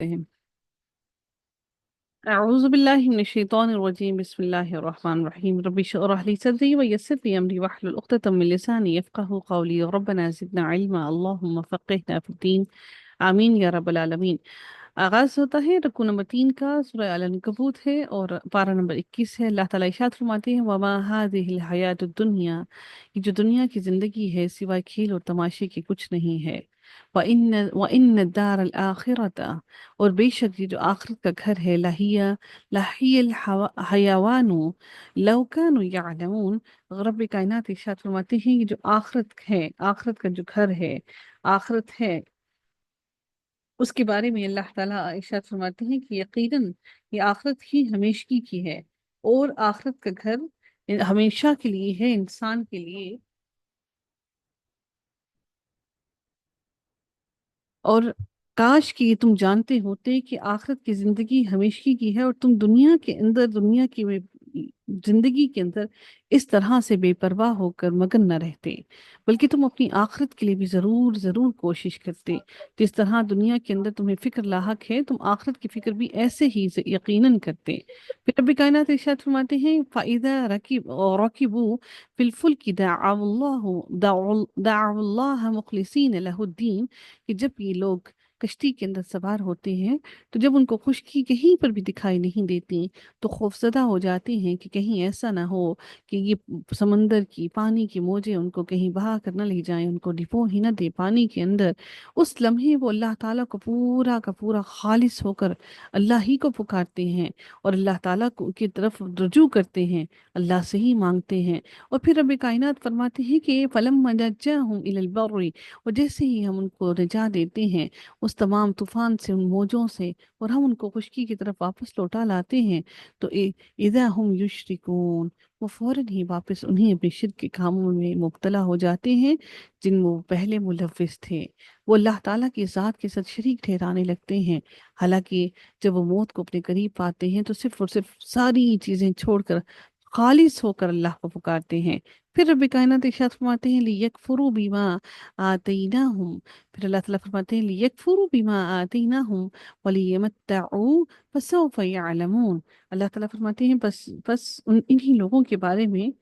हैं। أعوذ بالله من الشيطان الرجيم بسم الله الرحمن الرحيم ربي اشرح لي صدري ويسر لي أمري واحلل عقدة من لساني يفقه قولي ربنا زدنا علما اللهم فقهنا في الدين آمين या रब्बल आलमीन। आगाज होता है रुकू नंबर 3 का। सूरह अल अनकबूत है और पारा नंबर 21 है। अल्लाह ताला इरशाद फरमाते हैं वमा हादिहिल हयातुद दुनिया, ये जो दुनिया की जिंदगी है सिवाय खेल और तमाशे के कुछ नहीं है। व इन दार आखिरता, और बेशक ये जो आखिरत का घर है, लाहियल हयावानु लौ कानु यअलमून। रब कायनात इरशाद फरमाते हैं ये जो आखिरत है, आखिरत का जो घर है, आखिरत है, उसके बारे में अल्लाह ताला इरशाद फरमाते हैं कि यकीनन ये आखिरत ही हमेशगी की है और आखिरत का घर हमेशा के लिए है इंसान के लिए। और काश कि तुम जानते होते कि आखिरत की जिंदगी हमेशगी की है और तुम दुनिया के अंदर, दुनिया की जिंदगी के अंदर इस तरह से बेपरवाह होकर मगन न रहते, बल्कि तुम अपनी आखिरत के लिए भी जरूर जरूर कोशिश करते। जिस तरह दुनिया के अंदर तुम्हें फिक्र लाहक है, तुम आखिरत की फिक्र भी ऐसे ही यकीनन करते। फिर रब्बी कायनात इरशाद फरमाते हैं फाइदा रकीब और रकीबू फिल फुल्की दाअुल्लाह मुखलिसीन लहुद्दीन, कि जब ये लोग कश्ती के अंदर सवार होते हैं तो जब उनको खुशकी कहीं पर भी दिखाई नहीं देती तो खौफजदा हो जाते हैं कि कहीं ऐसा ना हो कि ये समंदर की पानी की मौजें उनको कहीं बहा कर न ले जाएं, उनको डिपो ही ना दे पानी के अंदर। उस लम्हे वो अल्लाह ताला को पूरा का पूरा खालिस होकर अल्लाह ही को पुकारते हैं और अल्लाह ताला को की तरफ रुजू करते हैं, अल्लाह से ही मांगते हैं। और फिर रब कायनात फरमाते हैं कि फलम नज्जाहुम इलल बर्रि, और जैसे ही हम उनको निजा देते हैं उस तमाम तूफान से, उन मौजों से, और हम उनको खुशकी की तरफ वापस लौटा लाते हैं, तो इज़ा हुम युशरिकून, वो फौरन ही वापस उन्हीं अपने शिर्क के कामों में मुब्तला हो जाते हैं जिन वो पहले मुलव्विस थे। वो अल्लाह ताला की ज़ात के साथ शरीक ठहराने लगते हैं। हालांकि जब वो मौत को अपने करीब पाते हैं तो सिर्फ और सिर्फ सारी चीज़ें छोड़कर खालिस होकर अल्लाह को पुकारते हैं। फिर रब कायनात इरशाद फरमाते हैं लियकफुरू बिमा आतैनाहुम, फिर अल्लाह ताला फरमाते हैं लियकफुरू बिमा आतैनाहुम वलियमत्तऊ फसौफ यअलमून। अल्लाह ताला फरमाते हैं बस बस उन इन्हीं लोगों के बारे में।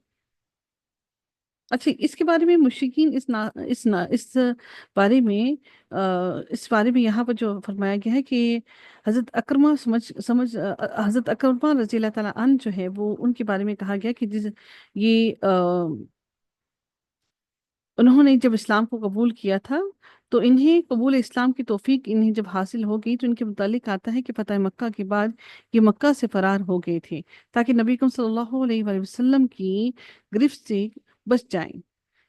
अच्छा, इसके बारे में मुशरिकीन इस बारे में इस बारे में यहाँ पर जो फरमाया गया है कि हजरत अकरमा हजरत अकरमा रजी अल्लाह ताला अन जो है वो उनके बारे में कहा गया कि जिस ये उन्होंने जब इस्लाम को कबूल किया था तो इन्हें कबूल इस्लाम की तौफीक इन्हें जब हासिल हो गई तो इनके मुतालिक आता है कि फतह मक्का के बाद ये मक्का से फरार हो गए थे ताकि नबी करीम सल्लल्लाहु अलैहि वसल्लम की गिरफ्त से बच जाएं।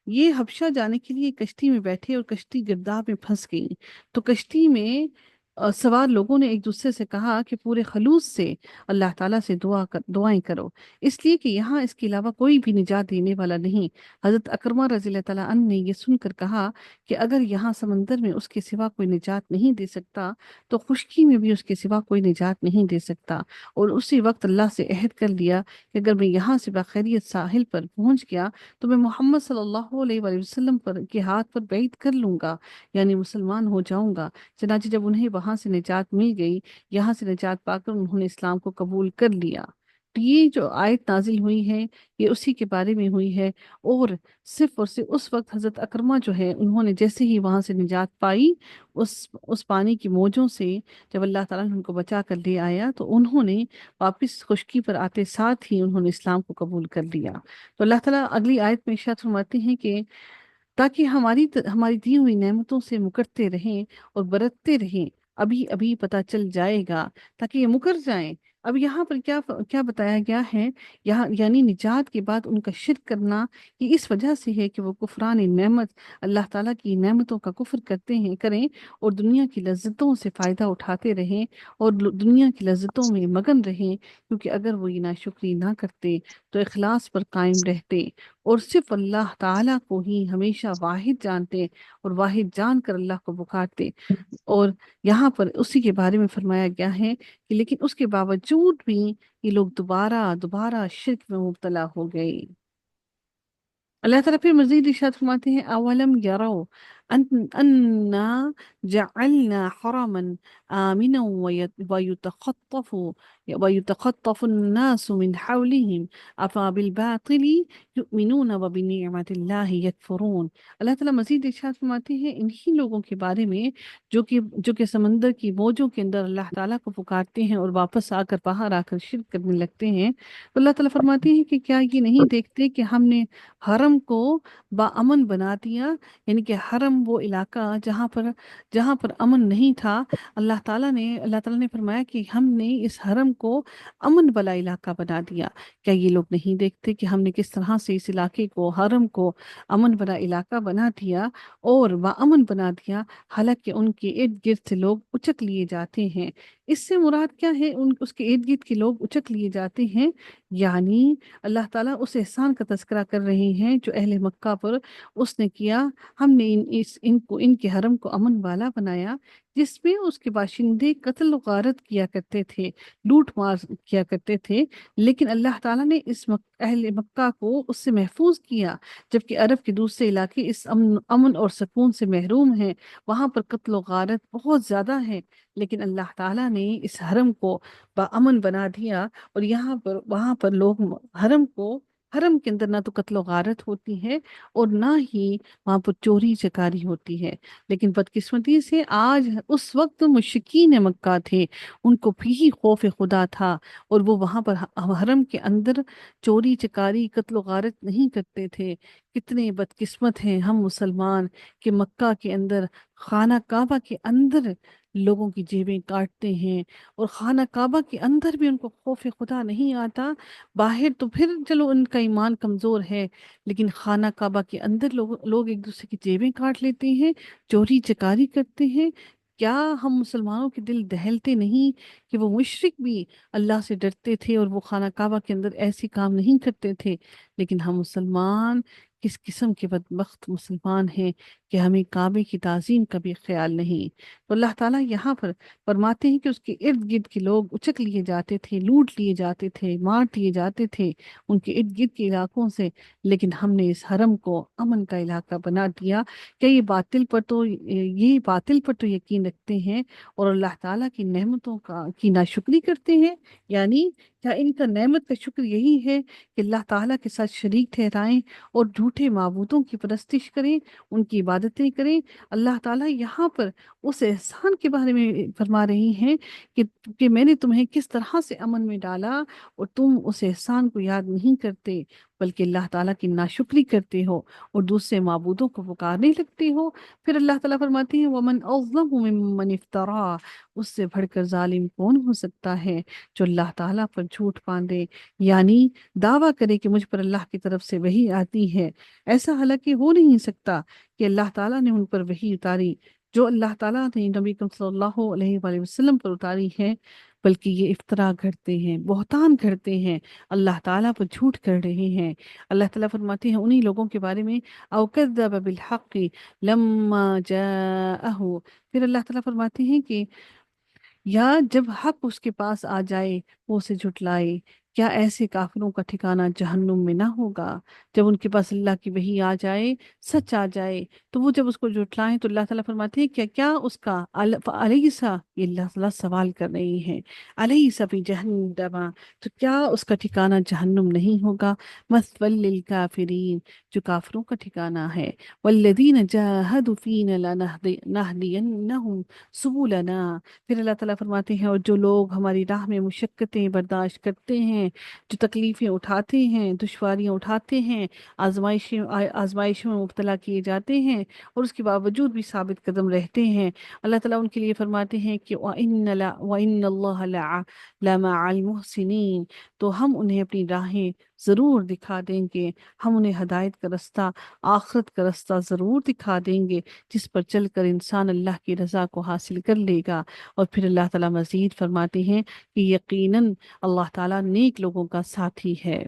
ये हबशा जाने के लिए कश्ती में बैठे और कश्ती गिरदाव में फंस गई। तो कश्ती में सवार लोगों ने एक दूसरे से कहा कि पूरे खलूस से अल्लाह ताला से दुआएं करो, इसलिए कि यहाँ इसके अलावा कोई भी निजात देने वाला नहीं। हजरत अकरमा रज़ी अल्लाह ताला अन्हु ने ये सुनकर कहा कि अगर यहाँ समंदर में उसके सिवा कोई निजात नहीं दे सकता तो खुशकी में भी उसके सिवा कोई निजात नहीं दे सकता। और उसी वक्त अल्लाह से अहद कर लिया कि अगर मैं यहाँ से बाखैरियत साहिल पर पहुँच गया तो मैं मोहम्मद सल्लल्लाहु अलैहि वसल्लम पर के हाथ पर बैत कर लूंगा, यानी मुसलमान हो जाऊंगा। चनाचे जब उन्हें वहां से निजात मिल गई, यहाँ से निजात पाकर उन्होंने इस्लाम को कबूल कर लिया। तो ये जो आयत नाजिल हुई है ये उसी के बारे में हुई है। और सिर्फ उस वक्त हजरत अकरमा जो है उन्होंने जैसे ही वहां से निजात पाई उस पानी की मौजों से, जब अल्लाह ताला ने उनको बचा कर ले आया तो उन्होंने वापस खुशकी पर आते साथ ही उन्होंने इस्लाम को कबूल कर लिया। तो अल्लाह ताला अगली आयत में इरशाद फरमाते हैं कि ताकि हमारी दी हुई नेमतों से मुकरते रहें और बरतते रहें, अभी अभी पता चल जाएगा, ताकि ये मुकर जाएं। अब यहाँ पर क्या क्या बताया गया है, यहाँ यानी निजात के बाद उनका शिर्क करना, ये इस वजह से है कि वो कुफरान नेमत, अल्लाह ताला की नेमतों का कुफ्र करते हैं करें और दुनिया की लज्जतों से फ़ायदा उठाते रहें और दुनिया की लज्जतों में मगन रहें। क्योंकि अगर वो ये नाशुक्री ना करते तो इखलास पर कायम रहते और सिर्फ अल्लाह ताला को ही हमेशा वाहिद जानते और वाहिद जानकर अल्लाह को पुकारते। और यहाँ पर उसी के बारे में फरमाया गया है कि लेकिन उसके बावजूद भी ये लोग दोबारा दोबारा शिर्क में मुब्तला हो गए। अल्लाह ताला फिर मजीद इरशाद फरमाते हैं अवलम यरो, أنا جعلنا حرما آمنا ويتخطف الناس من حولهم أفبالباطل يؤمنون وبنعمة الله يكفرون. اللہ تعالیٰ مزید ارشاد فرماتے ہیں انہی لوگوں کے بارے میں جو کہ سمندر کی موجوں کے اندر اللہ تعالیٰ کو پکارتے ہیں اور واپس آ کر باہر آ کر شرک کرنے لگتے ہیں، تو اللہ تعالیٰ فرماتے ہیں کہ کیا یہ نہیں دیکھتے کہ ہم نے حرم کو باامن بنا دیا، یعنی کہ حرم وہ علاقہ جہاں پر امن نہیں تھا، اللہ تعالیٰ نے فرمایا کہ ہم نے اس حرم کو امن والا علاقہ بنا دیا۔ کیا یہ لوگ نہیں دیکھتے کہ ہم نے کس طرح سے اس علاقے کو، حرم کو امن والا علاقہ بنا دیا اور باامن بنا دیا، حالانکہ ان کے ارد گرد سے لوگ اچک لیے جاتے ہیں۔ اس سے مراد کیا ہے؟ اس کے ارد گرد کے لوگ اچک لیے جاتے ہیں، یعنی اللہ تعالیٰ اس احسان کا تذکرہ کر رہے ہیں جو اہل مکہ پر اس نے کیا۔ ہم نے ان کے حرم کو امن والا بنایا، جس میں اس کے باشندے قتل و غارت کیا کرتے تھے، لوٹ مار کیا کرتے تھے، لیکن اللہ تعالیٰ نے اہل مکہ کو اس سے محفوظ کیا، جبکہ عرب کے دوسرے علاقے اس امن اور سکون سے محروم ہیں، وہاں پر قتل و غارت بہت زیادہ ہے، لیکن اللہ تعالیٰ نے اس حرم کو امن بنا دیا، اور وہاں پر لوگ حرم کے اندر نہ تو قتل و غارت ہوتی ہے اور نہ ہی وہاں پر چوری چکاری ہوتی ہے۔ لیکن بدقسمتی سے آج اس وقت مشرکین مکہ تھے، ان کو بھی خوف خدا تھا، اور وہ وہاں پر حرم کے اندر چوری چکاری قتل و غارت نہیں کرتے تھے۔ کتنے بدقسمت ہیں ہم مسلمان کہ مکہ کے اندر، خانہ کعبہ کے اندر لوگوں کی جیبیں کاٹتے ہیں، اور خانہ کعبہ کے اندر بھی ان کو خوف خدا نہیں آتا۔ باہر تو پھر چلو ان کا ایمان کمزور ہے، لیکن خانہ کعبہ کے اندر لوگ ایک دوسرے کی جیبیں کاٹ لیتے ہیں، چوری چکاری کرتے ہیں۔ کیا ہم مسلمانوں کے دل دہلتے نہیں کہ وہ مشرک بھی اللہ سے ڈرتے تھے اور وہ خانہ کعبہ کے اندر ایسی کام نہیں کرتے تھے؟ لیکن ہم مسلمان کس قسم کے بدبخت مسلمان ہیں کہ ہمیں کعبے کی تعظیم کا بھی خیال نہیں۔ تو اللہ تعالیٰ یہاں پر فرماتے ہیں کہ اس کے ارد گرد کے لوگ اچک لیے جاتے تھے، لوٹ لیے جاتے تھے، مار دیے جاتے تھے ان کے ارد گرد کے علاقوں سے، لیکن ہم نے اس حرم کو امن کا علاقہ بنا دیا۔ کیا یہ باطل پر تو یقین رکھتے ہیں اور اللہ تعالیٰ کی نعمتوں کی ناشکری کرتے ہیں؟ یعنی کیا ان کا نعمت کا شکر یہی ہے کہ اللہ تعالیٰ کے ساتھ شریک ٹھہرائیں اور جھوٹے معبودوں کی پرستش کریں، ان کی عبادتیں کریں؟ اللہ تعالیٰ یہاں پر اس احسان کے بارے میں فرما رہی ہیں کہ میں نے تمہیں کس طرح سے امن میں ڈالا اور تم اس احسان کو یاد نہیں کرتے، بلکہ اللہ تعالیٰ کی ناشکری کرتے ہو اور دوسرے معبودوں کو پکارنے لگتے ہو۔ پھر اللہ تعالیٰ فرماتے ہیں وَمَنْ أَظْلَمُ مِمَّنِ افْتَرَىٰ، اس سے بڑھ کر ظالم کون ہو سکتا ہے جو اللہ تعالیٰ پر جھوٹ باندھے، یعنی دعویٰ کرے کہ مجھ پر اللہ کی طرف سے وحی آتی ہے۔ ایسا حالانکہ ہو نہیں سکتا کہ اللہ تعالیٰ نے ان پر وحی اتاری جو اللہ تعالیٰ نے نبی کریم صلی اللہ علیہ وآلہ وسلم پر اتاری ہے، بلکہ یہ افطرا گھڑتے ہیں، بہتان گھڑتے ہیں، اللہ تعالیٰ پر جھوٹ کر رہے ہیں۔ اللہ تعالیٰ فرماتے ہیں انہی لوگوں کے بارے میں او کذب بالحق لما جاءہ، پھر اللہ تعالیٰ فرماتے ہیں کہ یا جب حق اس کے پاس آ جائے وہ اسے جھٹلائے۔ کیا ایسے کافروں کا ٹھکانہ جہنم میں نہ ہوگا؟ جب ان کے پاس اللہ کی وحی آ جائے، سچ آ جائے، تو وہ جب اس کو جھٹلائیں تو اللہ تعالیٰ فرماتے ہیں کیا اس کا علیسا، یہ اللہ تعالیٰ سوال کر رہی ہیں، علیسا فی جہنم، تو کیا اس کا ٹھکانہ جہنم نہیں ہوگا؟ مثوی للکافرین، جو کافروں کا ٹھکانہ ہے۔ والذین جاہدوا فینا لنہدینہم سبلنا، پھر اللہ تعالیٰ فرماتے ہیں اور جو لوگ ہماری راہ میں مشقتیں برداشت کرتے ہیں، جو تکلیفیں اٹھاتے ہیں، دشواریاں اٹھاتے ہیں، آزمائشوں میں مبتلا کیے جاتے ہیں، اور اس کے باوجود بھی ثابت قدم رہتے ہیں، اللہ تعالیٰ ان کے لیے فرماتے ہیں کہ وَإِنَّ اللَّهَ لَمَعَ الْمُحْسِنِينَ، تو ہم انہیں اپنی راہیں ضرور دکھا دیں گے، ہم انہیں ہدایت کا رستہ، آخرت کا رستہ ضرور دکھا دیں گے، جس پر چل کر انسان اللہ کی رضا کو حاصل کر لے گا۔ اور پھر اللہ تعالیٰ مزید فرماتے ہیں کہ یقیناً اللہ تعالیٰ نیک لوگوں کا ساتھی ہے۔